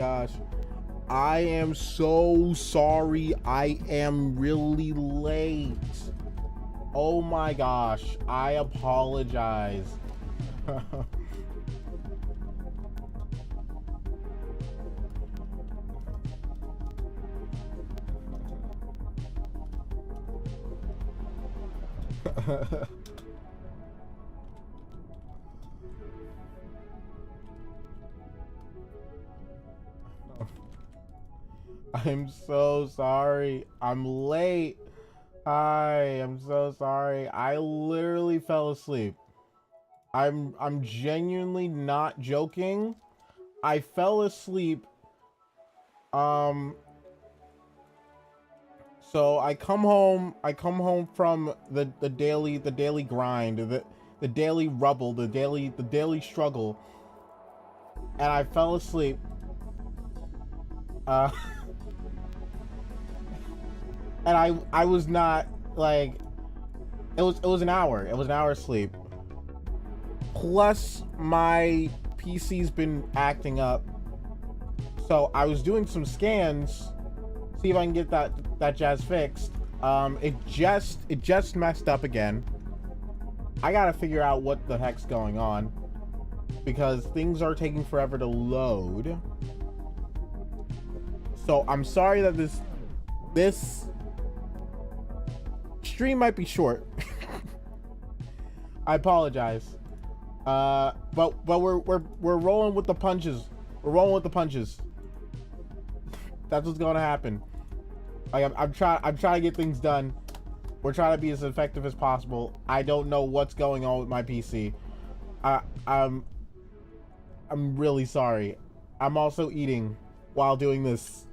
Gosh, I am so sorry. I am really late. Oh my gosh, I apologize. I'm so sorry. I'm late. Hi, I'm so sorry. I literally fell asleep. I'm genuinely not joking. I fell asleep. Um so I come home from the daily grind, the daily rubble, the daily struggle, and I fell asleep. Uh and I was not like it was an hour. It was an hour of sleep. Plus my PC's been acting up. So I was doing some scans, see if I can get that jazz fixed. It just messed up again. I gotta figure out what the heck's going on because things are taking forever to load. So I'm sorry that this stream might be short. I apologize. But we're rolling with the punches. We're rolling with the punches. That's what's gonna happen. I'm trying to get things done. We're trying to be as effective as possible. I don't know what's going on with my PC. I'm really sorry. I'm also eating while doing this.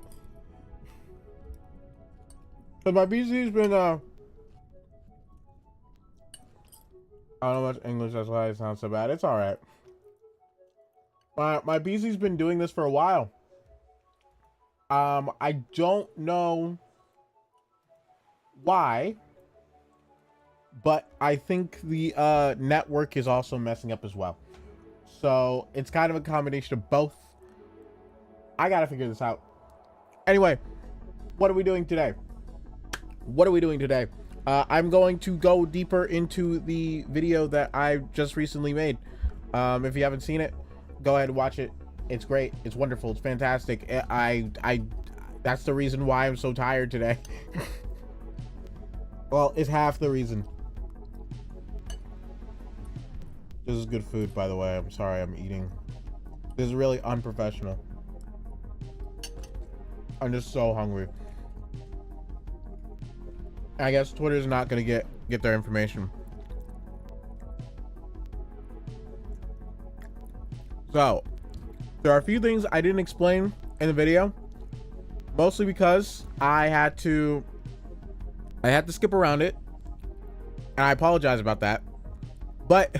But my PC's been I don't know much English, that's why it sounds so bad. It's alright. My PC's been doing this for a while. I don't know why, but I think the network is also messing up as well. So it's kind of a combination of both. I gotta figure this out. Anyway, what are we doing today? I'm going to go deeper into the video that I just recently made. If you haven't seen it, go ahead and watch it. It's great. It's wonderful. It's fantastic. That's the reason why I'm so tired today. Well, it's half the reason. This is good food, by the way. I'm sorry I'm eating. This is really unprofessional. I'm just so hungry. I guess Twitter's not gonna get their information. So there are a few things I didn't explain in the video, mostly because I had to skip around it, and I apologize about that. But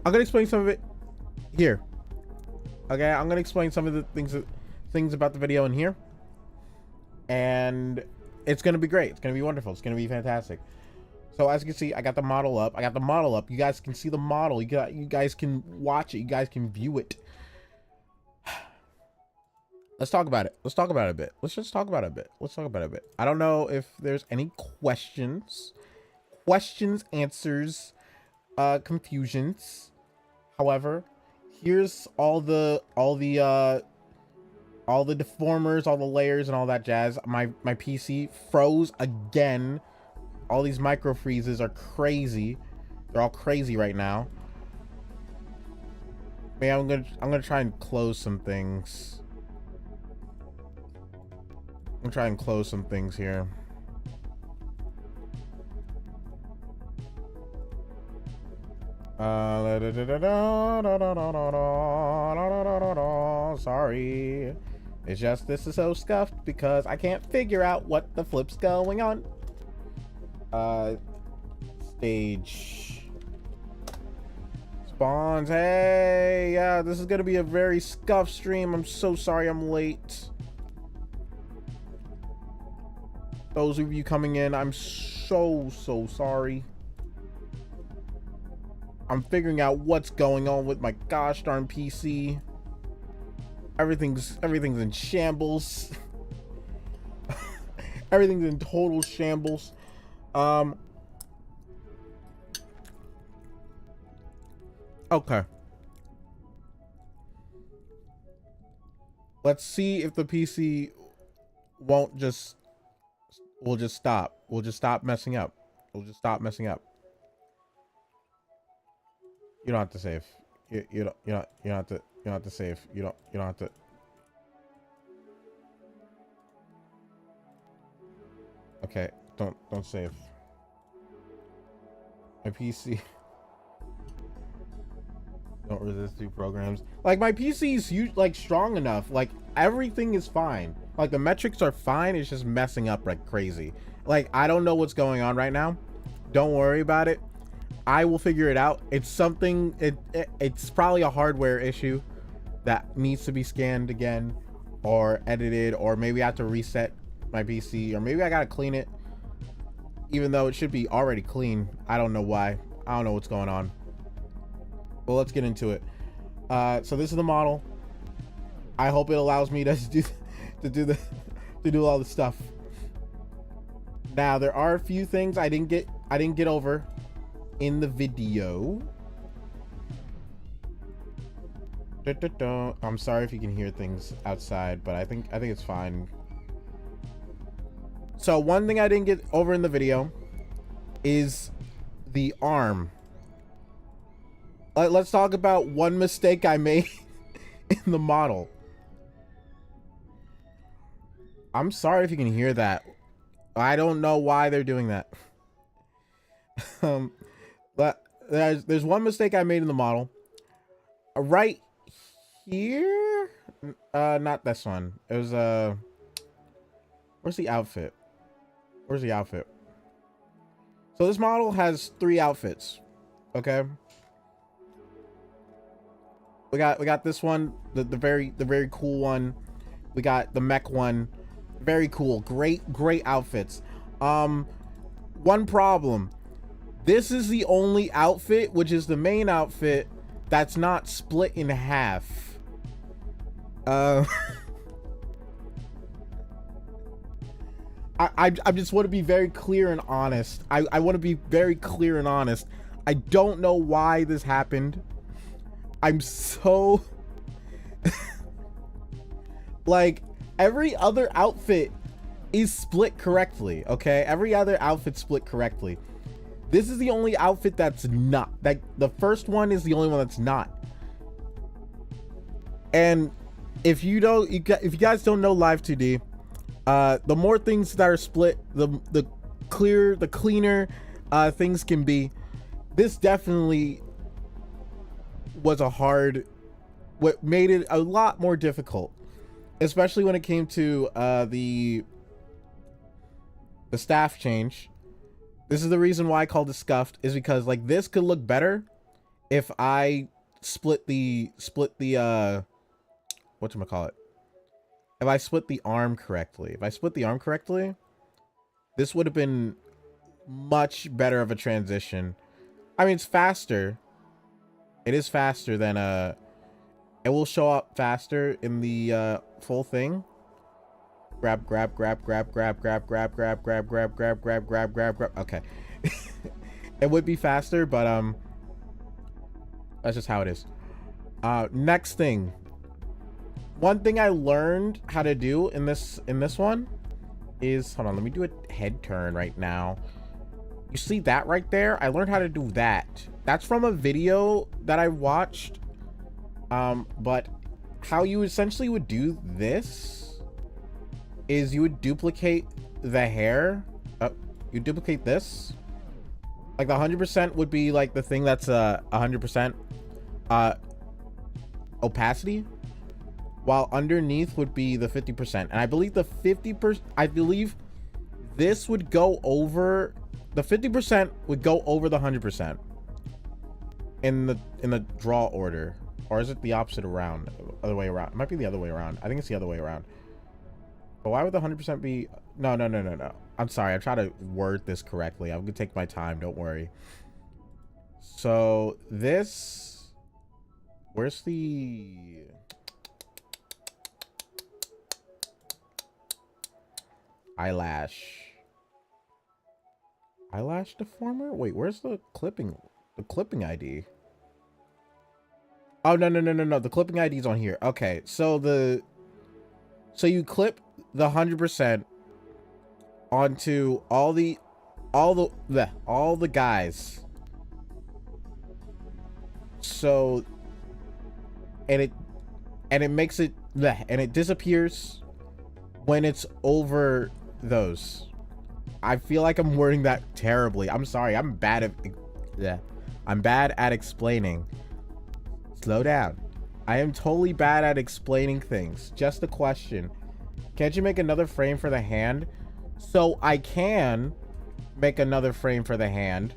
I'm gonna explain some of it here. Okay, I'm gonna explain some of the things about the video in here, and it's gonna be great. It's gonna be wonderful. It's gonna be fantastic. So as you can see, I got the model up. You guys can see the model. You guys can watch it. You guys can view it. Let's talk about it. Let's talk about it a bit. Let's just talk about it a bit. Let's talk about it a bit. I don't know if there's any questions, answers, confusions. However, here's all the deformers, all the layers and all that jazz. My PC froze again. All these micro freezes are crazy. They're all crazy right now. Man, I'm gonna try and close some things. I'm trying to close some things here. Sorry. It's just this is so scuffed because I can't figure out what the flip's going on. Stage. Spawns. Hey, yeah, this is gonna be a very scuffed stream. I'm so sorry I'm late. Those of you coming in, I'm so sorry. I'm figuring out what's going on with my gosh darn PC. Everything's in shambles. Everything's in total shambles. Okay. Let's see if the PC won't just will just stop. We'll just stop messing up. We'll just stop messing up. You don't have to save. You don't have to save. You don't have to. Okay, don't save. My PC don't resist new programs. Like my PC is like strong enough. Like everything is fine. Like the metrics are fine. It's just messing up like crazy. Like I don't know what's going on right now. Don't worry about it. I will figure it out. It's something. It's probably a hardware issue that needs to be scanned again, or edited, or maybe I have to reset my PC, or maybe I gotta clean it. Even though it should be already clean. I don't know why. I don't know what's going on. Well, let's get into it. So this is the model. I hope it allows me to do all the stuff. Now there are a few things I didn't get over in the video. I'm sorry if you can hear things outside, but I think it's fine. So one thing I didn't get over in the video is the arm. Let's talk about one mistake I made in the model. I'm sorry if you can hear that. I don't know why they're doing that. But there's one mistake I made in the model. Right here? Not this one. It was where's the outfit? Where's the outfit? So this model has 3 outfits. Okay. We got this one, the very cool one. We got the mech one. Very cool. Great outfits. One problem. This is the only outfit, which is the main outfit, that's not split in half. I just want to be very clear and honest. I want to be very clear and honest. I don't know why this happened. I'm so like every other outfit is split correctly. Okay, every other outfit split correctly. This is the only outfit that's not. Like the first one is the only one that's not. And if you guys don't know Live 2D, the more things that are split, the cleaner things can be. This definitely was what made it a lot more difficult, especially when it came to the staff change. This is the reason why I called it scuffed, is because like this could look better if I split the whatchamacallit, if I split the arm correctly. If I split the arm correctly, this would have been much better of a transition. I mean, it's faster. It is faster than it will show up faster in the full thing. Grab. Okay. It would be faster, but that's just how it is. Next thing. One thing I learned how to do in this one is, hold on, let me do a head turn right now. You see that right there? I learned how to do that. That's from a video that I watched. But how you essentially would do this is you would duplicate the hair. You duplicate this. Like the 100% would be like the thing that's 100% opacity, while underneath would be the 50%. And I believe the 50%, I believe this would go over, the 50% would go over the 100% in the draw order. Or is it the opposite around? Other way around. It might be the other way around. I think it's the other way around. But why would the 100% be? No. I'm sorry. I'm trying to word this correctly. I'm gonna take my time. Don't worry. So this, where's the? eyelash deformer. Wait, where's the clipping ID? Oh, no, the clipping ID is on here. Okay, so you clip the 100% onto all the guys. So and it makes it and it disappears when it's over those. I feel like I'm wording that terribly. I'm sorry. I'm bad at explaining. Slow down. I am totally bad at explaining things. Just a question. Can't you make another frame for the hand? So I can make another frame for the hand.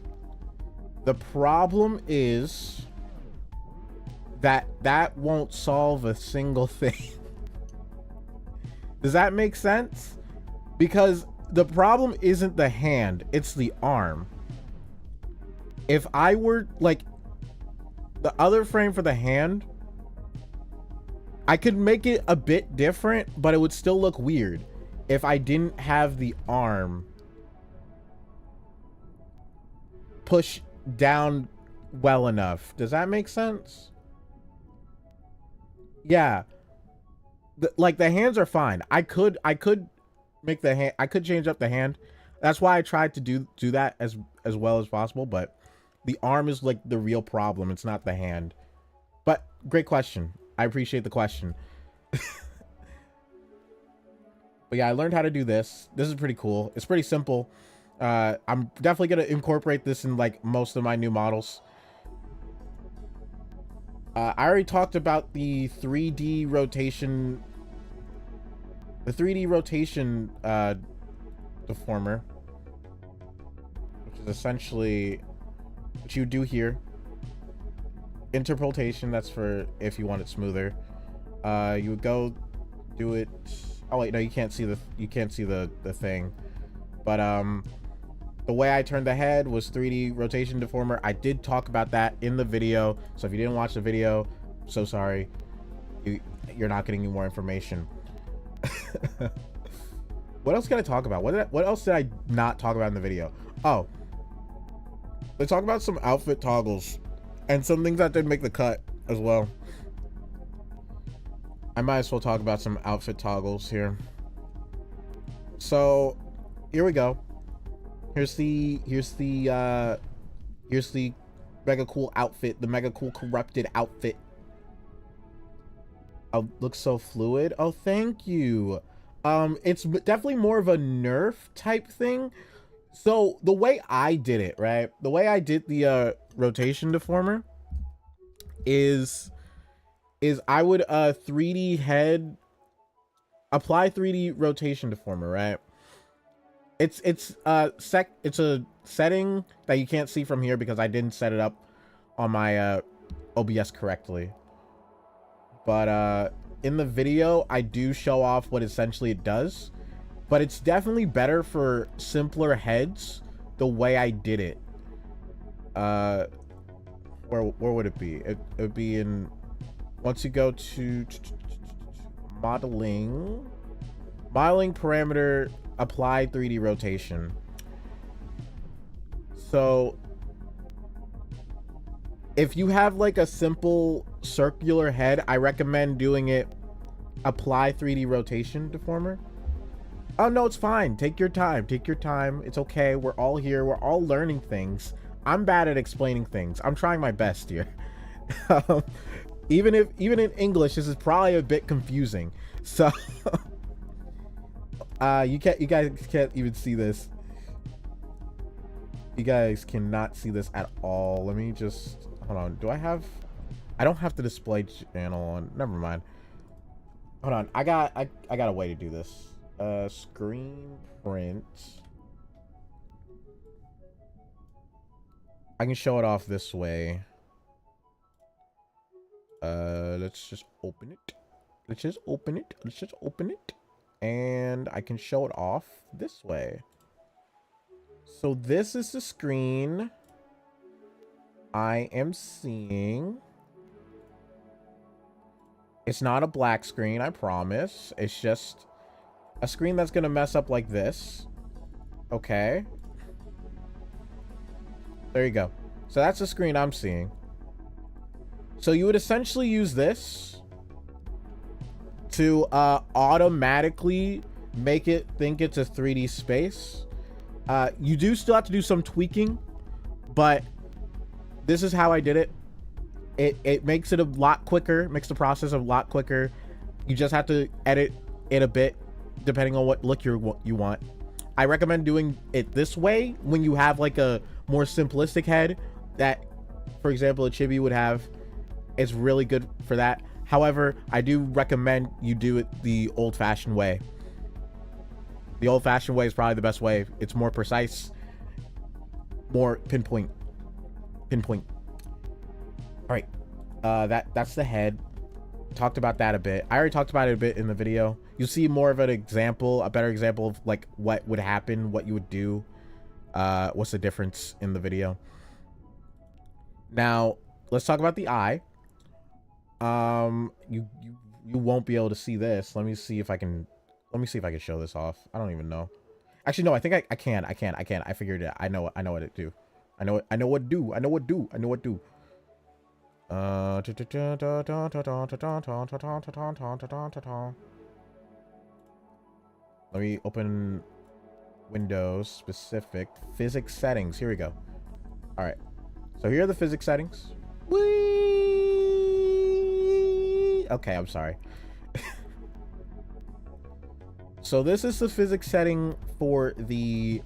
The problem is that won't solve a single thing. Does that make sense? Because the problem isn't the hand, it's the arm. If I were like the other frame for the hand, I could make it a bit different, but it would still look weird if I didn't have the arm push down well enough. Does that make sense? Yeah. Like the hands are fine. I could make the hand, I could change up the hand. That's why I tried to do that as well as possible, but the arm is like the real problem. It's not the hand. But great question. I appreciate the question. But yeah, I learned how to do this. This is pretty cool. It's pretty simple. I'm definitely going to incorporate this in like most of my new models. I already talked about the 3D rotation. The 3D rotation deformer, which is essentially what you do here. Interpolation, that's for if you want it smoother. You would go do it. Oh wait, no, you can't see the thing. But the way I turned the head was 3D rotation deformer. I did talk about that in the video, so if you didn't watch the video, so sorry. You're not getting any more information. What else can I talk about? What else did I not talk about in the video? Oh, let's talk about some outfit toggles and some things that didn't make the cut as well. I might as well talk about some outfit toggles here. So here we go. Here's the mega cool outfit, the mega cool corrupted outfit. Oh, looks so fluid. Oh, thank you. It's definitely more of a nerf type thing. So the way I did it, right? The way I did the rotation deformer is I would 3D head apply 3D rotation deformer, right? It's a setting that you can't see from here because I didn't set it up on my OBS correctly. But in the video, I do show off what essentially it does. But it's definitely better for simpler heads the way I did it. Where would it be? It would be in, once you go to modeling parameter, apply 3D rotation. So if you have like a simple circular head, I recommend doing it apply 3D rotation deformer. Oh no, it's fine. Take your time. Take your time. It's okay. We're all here. We're all learning things. I'm bad at explaining things. I'm trying my best here. Even in English, this is probably a bit confusing. So you guys can't even see this. You guys cannot see this at all. Let me just hold on. I don't have the display channel on. Never mind. Hold on. I got a way to do this. Screen print. I can show it off this way. Let's just open it. Let's just open it. And I can show it off this way. So this is the screen I am seeing. It's not a black screen, I promise. It's just a screen that's gonna mess up like this. Okay. There you go. So that's the screen I'm seeing. So you would essentially use this to automatically make it think it's a 3D space. You do still have to do some tweaking, but this is how I did it. It makes it a lot quicker, makes the process a lot quicker. You just have to edit it a bit depending on what look you want. I recommend doing it this way when you have like a more simplistic head that, for example, a chibi would have. It's really good for that. However, I do recommend you do it the old-fashioned way. The old-fashioned way is probably the best way. It's more precise, more pinpoint. All right, that's the head. Talked about that a bit. I already talked about it a bit in the video. You'll see more of an example, a better example of like what would happen, what you would do, what's the difference in the video. Now let's talk about the eye. You won't be able to see this. Let me see if I can show this off. I don't even know. Actually, no, I think I can. I figured it out. I know what it do. I know what do. Let me open Windows specific physics settings. Here we go. All right. So here are the physics settings. Whee! Okay, I'm sorry. So this is the physics setting for the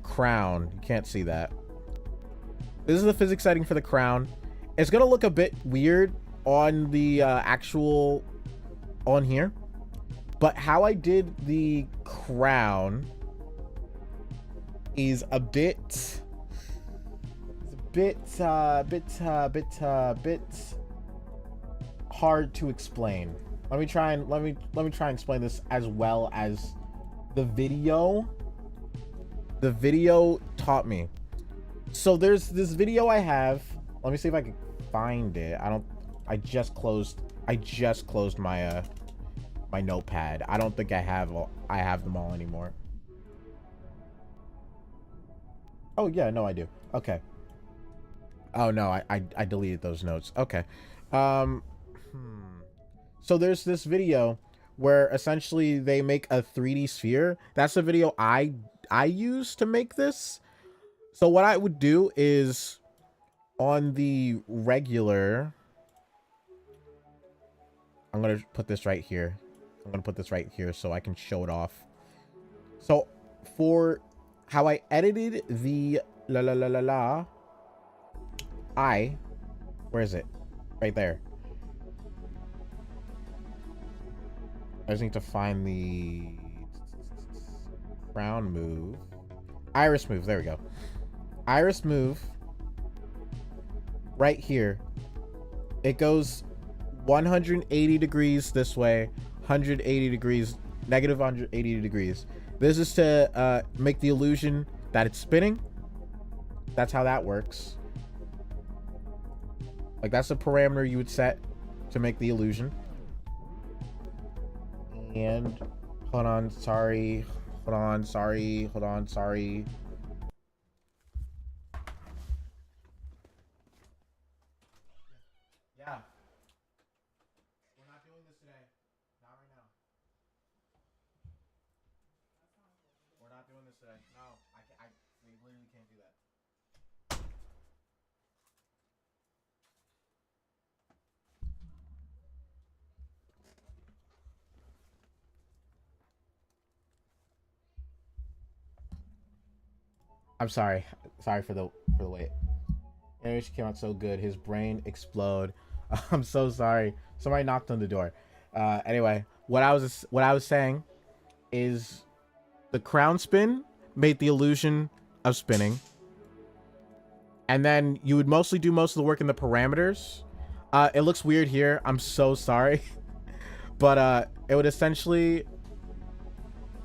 crown. You can't see that. This is the physics setting for the crown. It's gonna look a bit weird on the actual on here, but how I did the crown is a bit hard to explain. Let me try and explain this as well as the video taught me. So there's this video I have. Let me see if I can find it. I just closed my my notepad. I don't think I have them all anymore. Oh yeah, no, I do. Okay. Oh no, I deleted those notes. Okay. So there's this video where essentially they make a 3D sphere. That's the video I use to make this. So what I would do is on the regular, I'm going to put this right here. So I can show it off. So for how I edited the eye, where is it? Right there. I just need to find the crown move. Iris move. There we go. Iris move. Right here. It goes 180 degrees this way, 180 degrees, negative 180 degrees. This is to make the illusion that it's spinning. That's how that works. Like, that's a parameter you would set to make the illusion. And hold on, sorry. Yeah. We're not doing this today. Not right now. We're not doing this today. No, we literally can't do that. I'm sorry. Sorry for the wait. Animation came out so good. His brain explode. I'm so sorry. Somebody knocked on the door. Anyway, what I was saying is the crown spin made the illusion of spinning. And then you would mostly do most of the work in the parameters. It looks weird here. I'm so sorry. But it would essentially,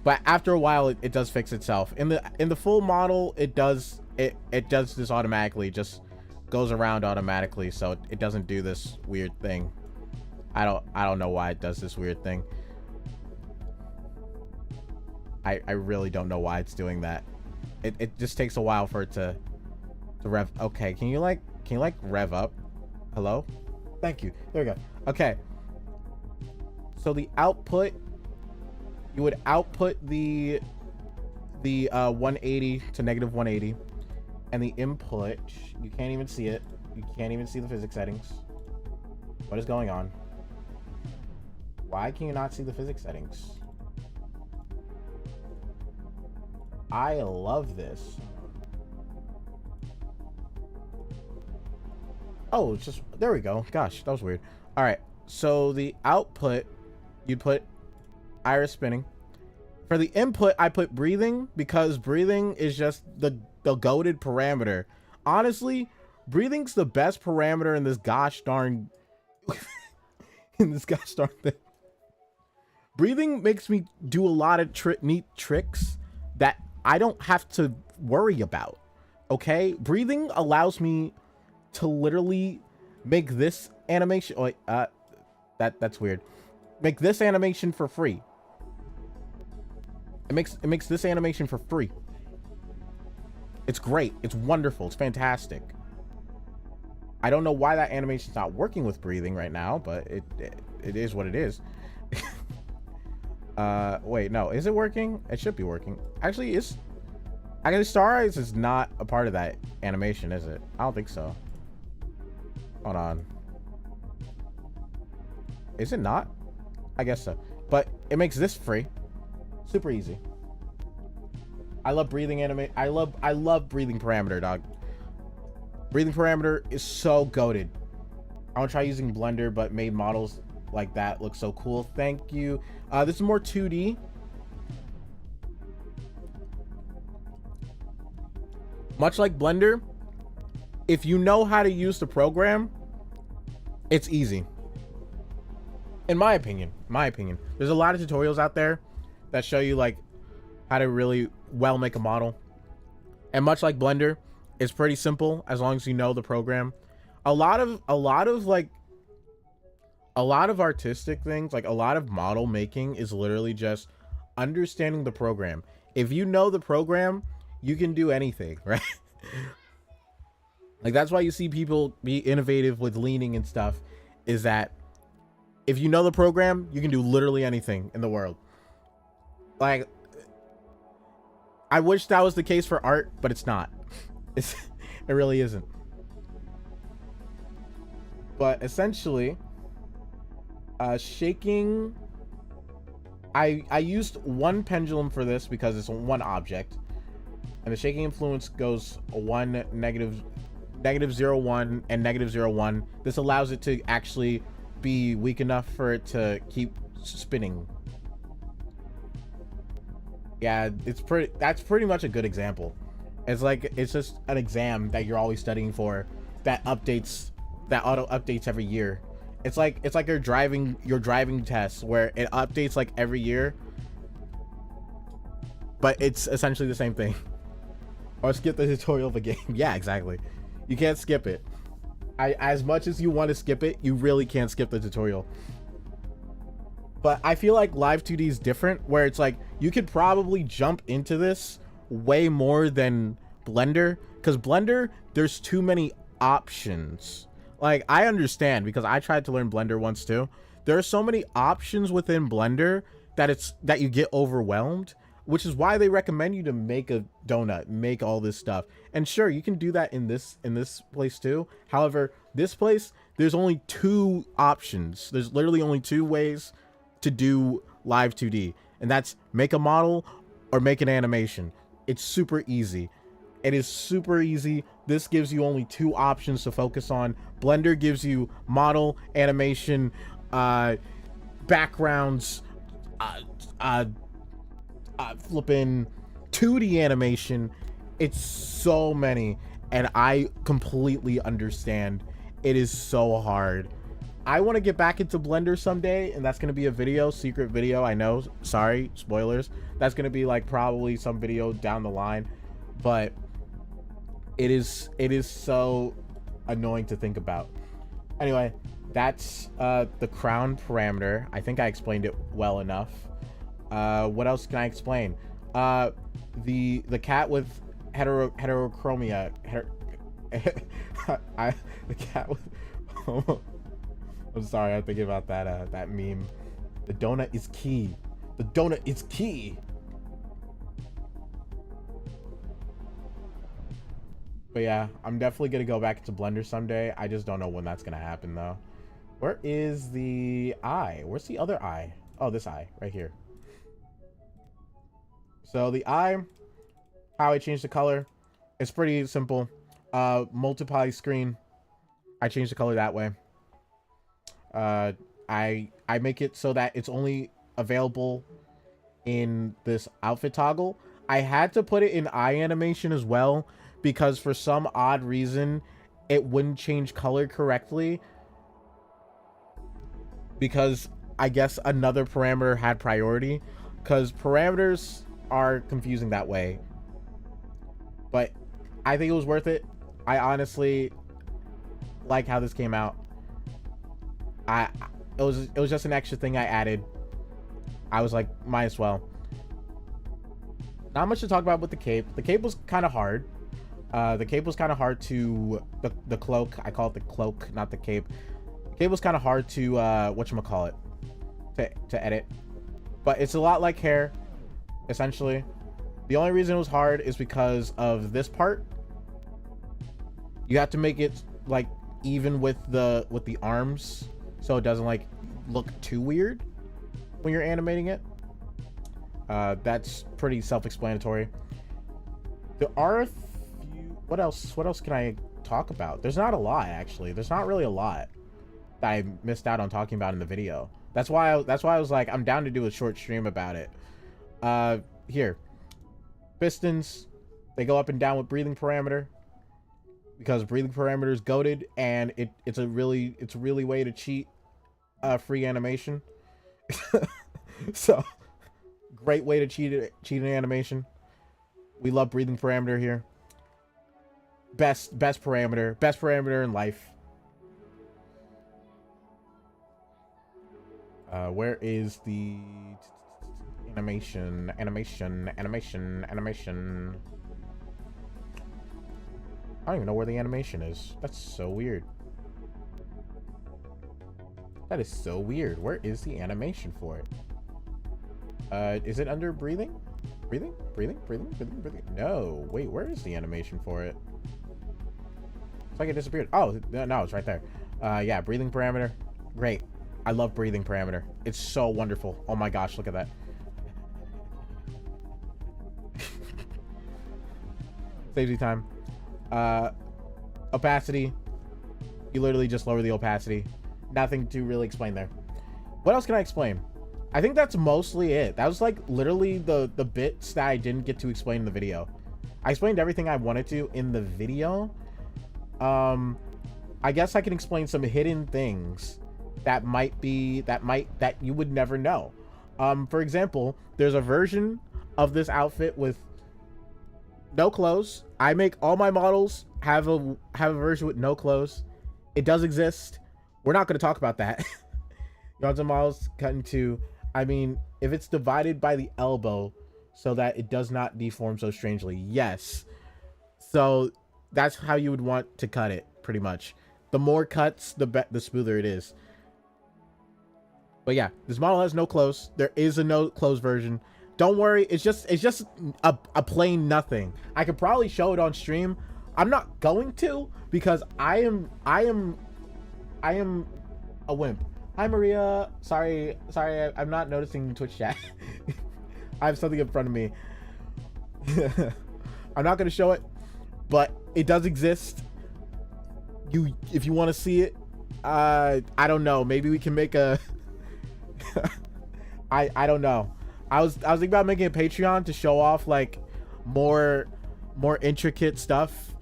but after a while it does fix itself. In the full model, it does this automatically. Just goes around automatically, so it doesn't do this weird thing. I don't know why it does this weird thing. I really don't know why it's doing that. It just takes a while for it to rev. Okay, can you like rev up? Hello? Thank you. There we go. Okay. So the output, you would output the 180 to negative 180, and the input, you can't even see it. You can't even see the physics settings. What is going on? Why can you not see the physics settings? I love this. Oh, it's just, there we go. Gosh, that was weird. All right, so the output, you put iris spinning. For the input, I put breathing because breathing is just the goated parameter. Honestly, breathing's the best parameter in this gosh darn thing. Breathing makes me do a lot of neat tricks that I don't have to worry about. Okay, breathing allows me to literally make this animation. Oh, that's weird. Make this animation for free. It makes this animation for free. It's great. It's wonderful. It's fantastic. I don't know why that animation's not working with breathing right now, but it is what it is. Wait, no, is it working? It should be working. Actually, Star Eyes is not a part of that animation, is it? I don't think so. Hold on. Is it not? I guess so. But it makes this free. Super easy. I love breathing I love breathing parameter, dog. Breathing parameter is so goated. I want to try using Blender, but made models like that look so cool. Thank you. This is more 2D. Much like Blender, if you know how to use the program, it's easy. In my opinion, there's a lot of tutorials out there that show you like how to really well make a model. And much like Blender, it's pretty simple as long as you know the program. A lot of artistic things, like a lot of model making is literally just understanding the program. If you know the program, you can do anything, right? Like that's why you see people be innovative with leaning and stuff, is that if you know the program, you can do literally anything in the world. Like, I wish that was the case for art, but it's not. It really isn't. But essentially, shaking, I used one pendulum for this because it's one object, and the shaking influence goes negative 0.1 and negative 0.1. This allows it to actually be weak enough for it to keep spinning. Yeah, that's pretty much a good example. It's just an exam that you're always studying for, that auto updates every year. It's like your driving test where it updates like every year, but it's essentially the same thing. Or skip the tutorial of a game. Yeah, exactly. You can't skip it. As much as you want to skip it, you really can't skip the tutorial. But I feel like Live 2D is different, where it's like you could probably jump into this way more than Blender, because Blender, there's too many options. Like, I understand, because I tried to learn Blender once too. There are so many options within Blender that you get overwhelmed, which is why they recommend you to make a donut, make all this stuff. And sure, you can do that in this place too. However, this place, there's only 2 options. There's literally only 2 ways to do Live 2D, and that's make a model or make an animation. It's super easy. It is super easy. This gives you only 2 options to focus on. Blender gives you model, animation, backgrounds, flipping 2D animation. It's so many, and I completely understand. It is so hard. I want to get back into Blender someday, and that's going to be a video, secret video. I know, sorry, spoilers. That's going to be like probably some video down the line, but it is so annoying to think about. Anyway, that's the crown parameter. I think I explained it well enough. What else can I explain? The cat with heterochromia. The cat with. I'm sorry, I'm thinking about that meme. The donut is key. The donut is key. But yeah, I'm definitely gonna go back to Blender someday. I just don't know when that's gonna happen though. Where is the eye? Where's the other eye? Oh, this eye right here. So the eye, how I change the color, it's pretty simple. Multiply screen. I change the color that way. I make it so that it's only available in this outfit toggle. I had to put it in eye animation as well because for some odd reason it wouldn't change color correctly because I guess another parameter had priority, because parameters are confusing that way. But I think it was worth it. I honestly like how this came out. It was just an extra thing I added. I was like, might as well. Not much to talk about with the cape. The cape was kind of hard. The cape was kind of hard to the cloak. I call it the cloak, not the cape. The cape was kind of hard to whatchamacallit, to edit. But it's a lot like hair, essentially. The only reason it was hard is because of this part. You have to make it like even with the arms, so it doesn't like look too weird when you're animating it. That's pretty self-explanatory. There are a few. What else can I talk about? There's not a lot, actually. There's not really a lot that I missed out on talking about in the video. That's why I was like, I'm down to do a short stream about it. Here, pistons, they go up and down with breathing parameter, because breathing parameter is goated, and it's a really way to cheat free animation. So great way to cheat an animation. We love breathing parameter here. Best parameter in life. Where is the animation? I don't even know where the animation is. That's so weird. That is so weird. Where is the animation for it? Is it under breathing? Breathing? No, wait, where is the animation for it? It's like it disappeared. Oh, no, it's right there. Yeah, breathing parameter. Great. I love breathing parameter. It's so wonderful. Oh my gosh, look at that. Saves you time. Opacity. You literally just lower the opacity. Nothing to really explain there. What else can I explain? I think that's mostly it. That was like literally the bits that I didn't get to explain in the video. I explained everything I wanted to in the video. I guess I can explain some hidden things that you would never know. For example, there's a version of this outfit with no clothes. I make all my models have a version with no clothes. It does exist. We're not going to talk about that. Yards and models cut in two. I mean, if it's divided by the elbow so that it does not deform so strangely, yes. So that's how you would want to cut it, pretty much. The more cuts, the smoother it is. But yeah, this model has no clothes. There is a no clothes version. Don't worry, it's just a plain nothing. I could probably show it on stream. I'm not going to, because I am a wimp. Hi Maria. Sorry, I'm not noticing Twitch chat. I have something in front of me. I'm not gonna show it, but it does exist. If you want to see it, I don't know. Maybe we can make a. I don't know. I was thinking about making a Patreon to show off like more intricate stuff,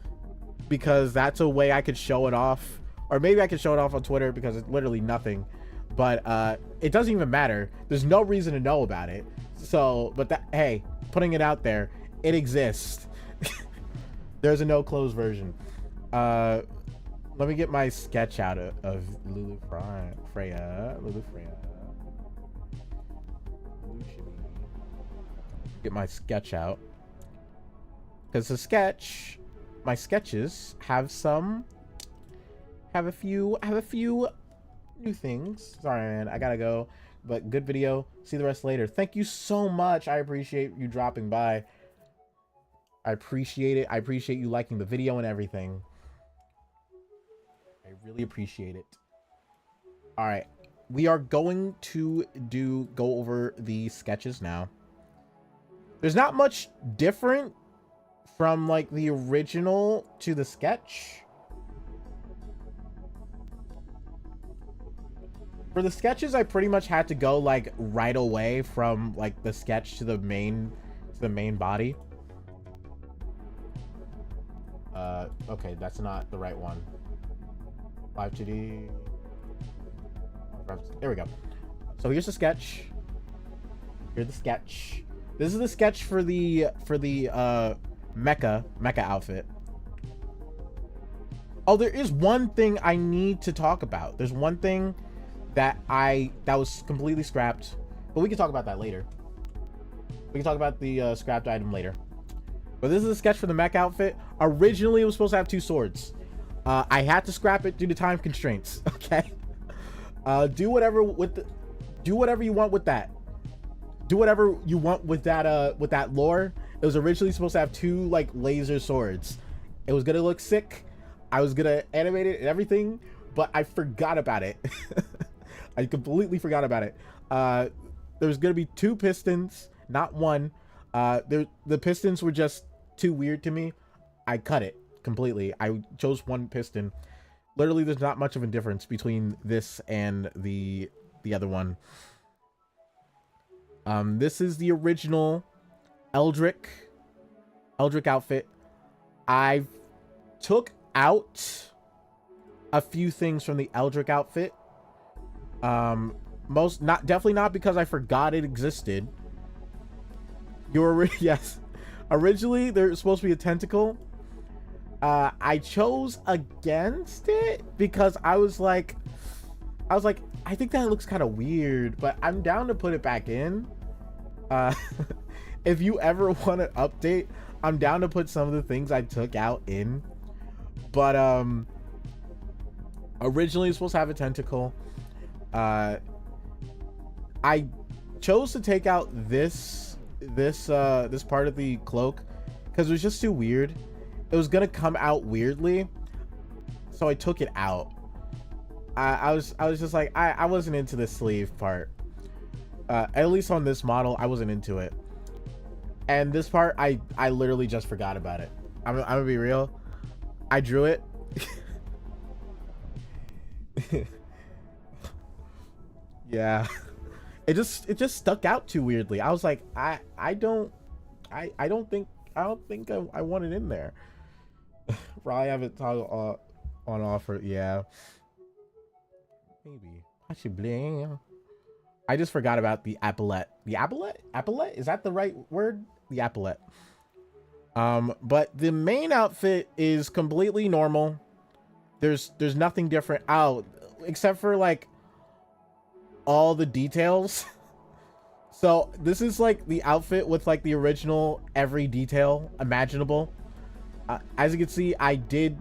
because that's a way I could show it off. Or maybe I could show it off on Twitter, because it's literally nothing. But it doesn't even matter. There's no reason to know about it. So, but hey, putting it out there, it exists. There's a no clothes version. Let me get my sketch out of Lulu Freya. Get my sketch out. Because my sketches have a few new things. Sorry, man, I gotta go. But good video. See the rest later. Thank you so much. I appreciate you dropping by. I appreciate it. I appreciate you liking the video and everything. I really appreciate it. All right, we are going to go over the sketches now. There's not much different from like the original to the sketch. For the sketches, I pretty much had to go like right away from like the sketch to the main body. Okay, that's not the right one. 5-2D. There we go. So here's the sketch. Here's the sketch. This is the sketch for the mecha outfit. Oh, there is one thing I need to talk about. There's one thing that was completely scrapped, but we can talk about that later. We can talk about the scrapped item later. But this is a sketch for the mech outfit. Originally, it was supposed to have 2 swords. I had to scrap it due to time constraints. Okay. Do whatever you want with that. Do whatever you want with that lore. It was originally supposed to have 2 like laser swords. It was gonna look sick. I was gonna animate it and everything, but I forgot about it. I completely forgot about it. There was gonna be 2 pistons, not 1. The pistons were just too weird to me. I cut it completely. I chose 1 piston. Literally, there's not much of a difference between this and the other one. This is the original Eldrick outfit. I took out a few things from the Eldrick outfit. Definitely not because I forgot it existed. Yes. Originally, there's supposed to be a tentacle. I chose against it because I was like, I think that looks kind of weird, but I'm down to put it back in. If you ever want to update, I'm down to put some of the things I took out in. But originally it's supposed to have a tentacle. I chose to take out this part of the cloak because it was just too weird. It was gonna come out weirdly, so I took it out. I was just like, I wasn't into the sleeve part. At least on this model, I wasn't into it. And this part, I literally just forgot about it. I'm gonna be real. I drew it. Yeah. It just stuck out too weirdly. I was like, I don't think I want it in there. Probably have it toggle on offer. Yeah. Maybe. Possibly. I just forgot about the epaulette. The epaulette? Epaulette? Is that the right word? The epaulette. But the main outfit is completely normal. There's nothing different out except for like all the details. So this is like the outfit with like the original every detail imaginable. As you can see, I did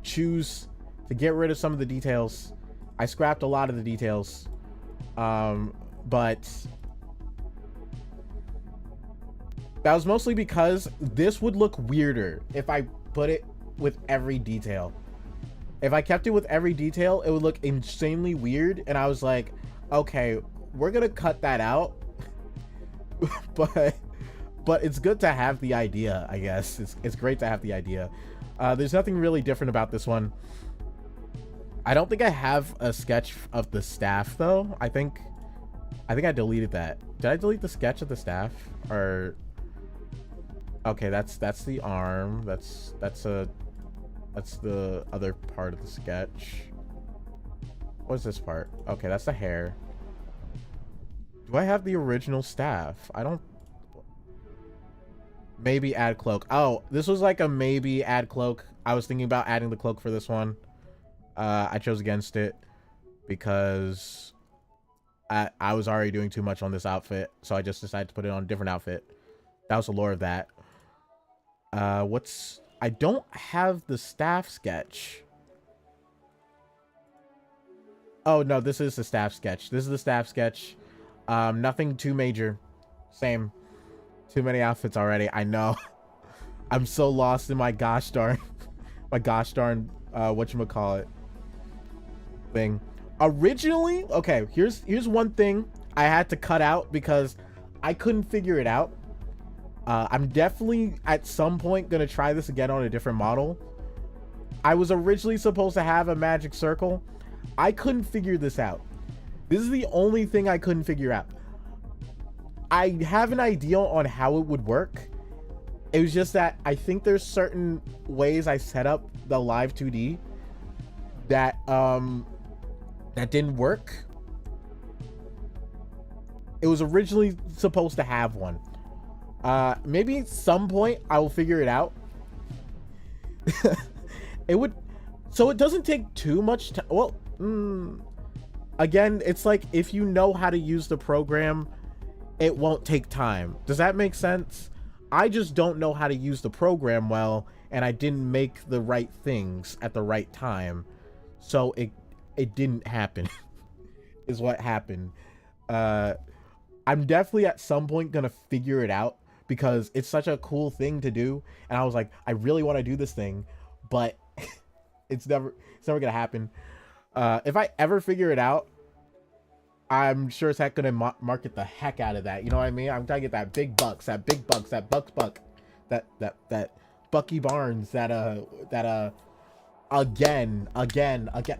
choose to get rid of some of the details. I scrapped a lot of the details. But that was mostly because this would look weirder if I put it with every detail. If I kept it with every detail, it would look insanely weird. And I was like, okay, we're gonna cut that out. but it's good to have the idea, I guess. It's great to have the idea. There's nothing really different about this one. I don't think I have a sketch of the staff though. I think I deleted that. Did I delete the sketch of the staff? Or okay, that's the arm. That's the other part of the sketch. What's this part? Okay, that's the hair. Do I have the original staff? I don't. Maybe add cloak. Oh, this was like a maybe add cloak. I was thinking about adding the cloak for this one. I chose against it because I was already doing too much on this outfit, so I just decided to put it on a different outfit. That was the lore of that. What's... I don't have the staff sketch. Oh, no, this is the staff sketch. This is the staff sketch. Nothing too major. Same. Too many outfits already. I know. I'm so lost in my gosh darn... my gosh darn, whatchamacallit thing. Originally, okay, here's one thing I had to cut out because I couldn't figure it out. I'm definitely at some point gonna try this again on a different model. I was originally supposed to have a magic circle. I couldn't figure this out. This is the only thing I couldn't figure out. I have an idea on how it would work. It was just that I think there's certain ways I set up the live 2D that that didn't work. It was originally supposed to have one. Maybe at some point I will figure it out. It would, so it doesn't take too much time. Well, again, it's like if you know how to use the program, it won't take time. Does that make sense? I just don't know how to use the program well, and I didn't make the right things at the right time, so it didn't happen. Is what happened. I'm definitely at some point gonna figure it out because it's such a cool thing to do, and I was like, I really want to do this thing, but it's never gonna happen. If I ever figure it out, I'm sure as heck gonna market the heck out of that. You know what I mean? I'm trying to get that big bucks, that buck, that Bucky Barnes, that again.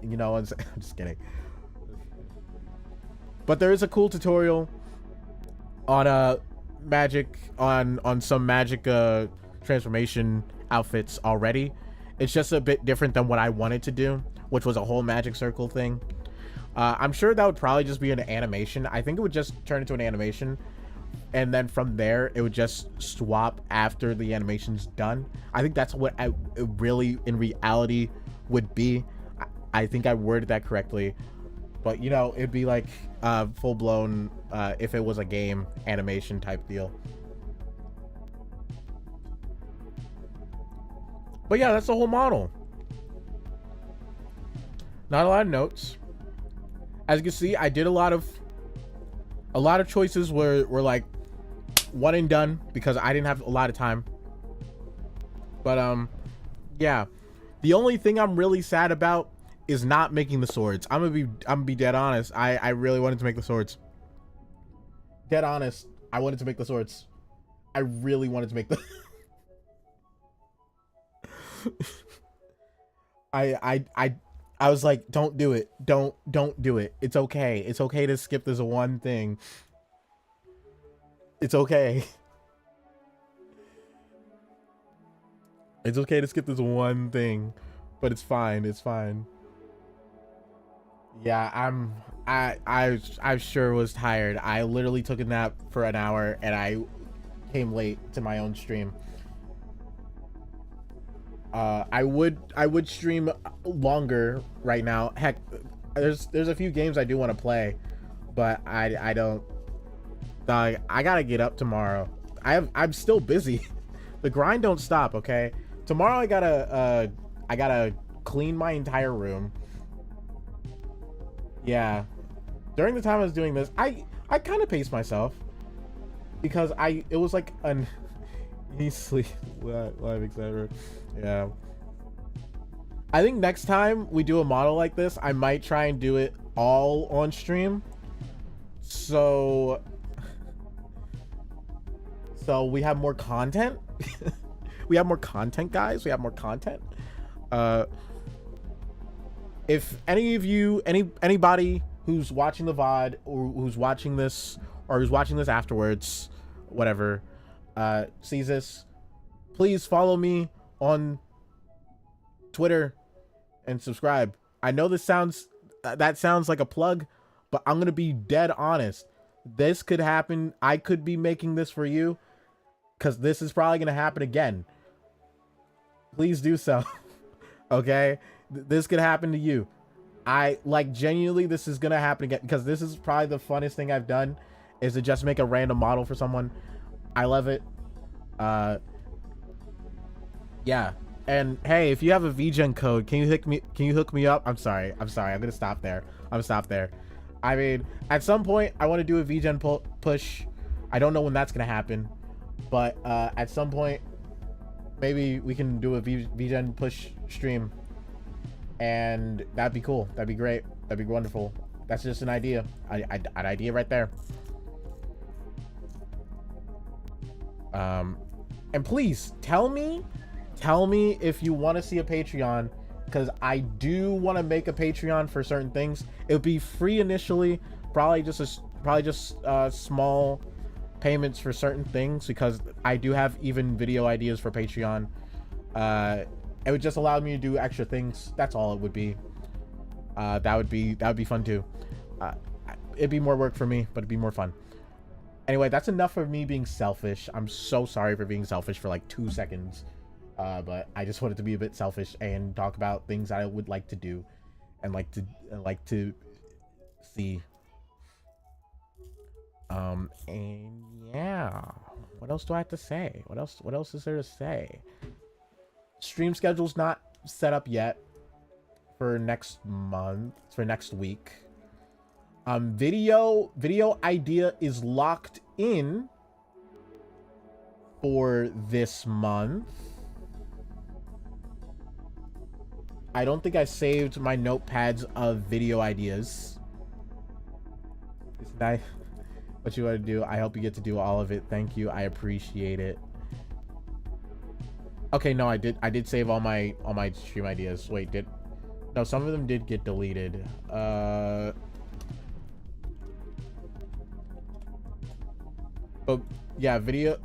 You know, I'm just kidding. But there is a cool tutorial on magic on some magic transformation outfits already. It's just a bit different than what I wanted to do, which was a whole magic circle thing. I'm sure that would probably just be an animation. I think it would just turn into an animation, and then from there it would just swap after the animation's done. I think that's what it really in reality would be. I think I worded that correctly, but you know, it'd be like full-blown if it was a game animation type deal. But yeah, that's the whole model. Not a lot of notes. As you can see, I did a lot of choices were like one and done because I didn't have a lot of time. But yeah, the only thing I'm really sad about is not making the swords. I'm gonna be dead honest. I really wanted to make the swords. Dead honest, I wanted to make the swords. I really wanted to make the I was like, don't do it. Don't do it. It's okay. It's okay to skip this one thing. It's okay. It's okay to skip this one thing, but it's fine. It's fine. Yeah, I sure was tired. I literally took a nap for an hour and I came late to my own stream. I would stream longer right now. Heck, there's a few games I do want to play, but I don't. I gotta get up tomorrow. I'm still busy. The grind don't stop. Okay, tomorrow I gotta clean my entire room. Yeah, during the time I was doing this, I kind of paced myself because it was like an he sleep live etc. Yeah, I think next time we do a model like this, I might try and do it all on stream, so we have more content. We have more content, guys. We have more content. If any of you, anybody who's watching the VOD or who's watching this afterwards, whatever, sees this, please follow me on Twitter and subscribe. I know this sounds like a plug, but I'm gonna be dead honest. This could happen. I could be making this for you because this is probably gonna happen again. Please do so. Okay, this could happen to you. I like genuinely, this is gonna happen again because this is probably the funnest thing I've done, is to just make a random model for someone. I love it. Yeah. And hey, if you have a VGen code, can you hook me up? I'm sorry. I'm gonna stop there. I mean, at some point I want to do a VGen push. I don't know when that's gonna happen, but at some point maybe we can do a VGen push stream, and that'd be cool. That'd be great. That'd be wonderful. That's just an idea. An idea right there. And please tell me if you want to see a Patreon, because I do want to make a Patreon for certain things. It would be free initially, probably just small payments for certain things, because I do have even video ideas for Patreon. It would just allow me to do extra things. That's all it would be. That would be fun too. It'd be more work for me, but it'd be more fun. Anyway, that's enough of me being selfish. I'm so sorry for being selfish for like 2 seconds. But I just wanted to be a bit selfish and talk about things I would like to do and like to see. And yeah, what else do I have to say? What else is there to say? Stream schedule's not set up yet for next week. Video idea is locked in for this month. I don't think I saved my notepads of video ideas. Isn't that what you want to do? I hope you get to do all of it. Thank you. I appreciate it. Okay, no, I did save all my stream ideas. Wait, no, some of them did get deleted. But yeah, the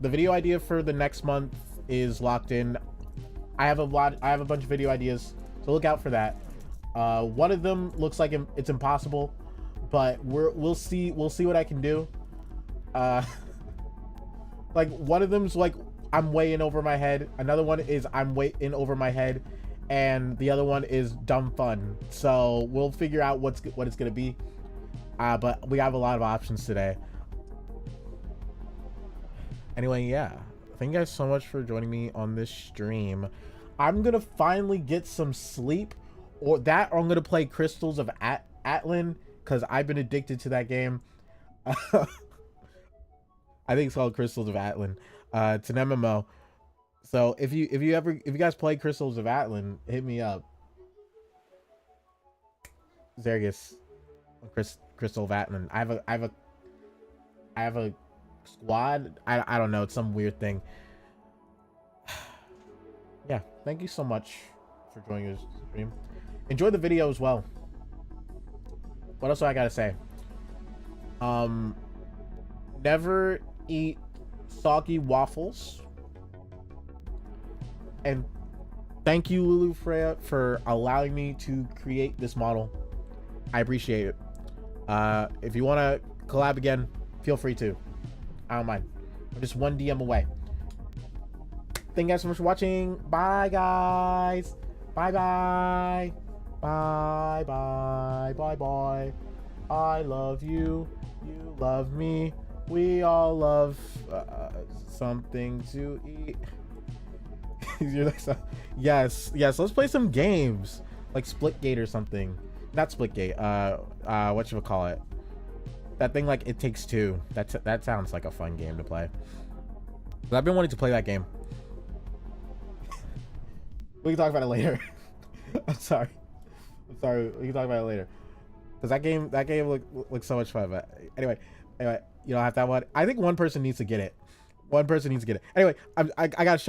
video idea for the next month is locked in. I have a bunch of video ideas, so look out for that. One of them looks like it's impossible, but we'll see what I can do. Like one of them's like I'm way in over my head. Another one is I'm way in over my head, and the other one is dumb fun. So we'll figure out what it's gonna be. But we have a lot of options today. Anyway, yeah. Thank you guys so much for joining me on this stream. I'm gonna finally get some sleep, or I'm gonna play Crystals of Atlan, because I've been addicted to that game. I think it's called Crystals of Atlan. It's an MMO. So if you guys play Crystals of Atlan, hit me up. Zaergis, Crystal of Atlan. I have a squad. I don't know, it's some weird thing. Yeah, thank you so much for joining this stream. Enjoy the video as well. What else do I gotta say? Never eat soggy waffles. And thank you, Lulu Freya, for allowing me to create this model. I appreciate it. If you want to collab again, feel free to. I don't mind. I'm just one DM away. Thank you guys so much for watching. Bye, guys. Bye, bye. Bye, bye. Bye, bye. I love you. You love me. We all love something to eat. Yes. Let's play some games like Splitgate or something. Not Splitgate. What should we call it? That thing like It Takes Two. That sounds like a fun game to play. But I've been wanting to play that game. We can talk about it later. I'm sorry. We can talk about it later. Because that game looks so much fun. But anyway, you don't have that one. I think one person needs to get it. Anyway, I gotta shut up.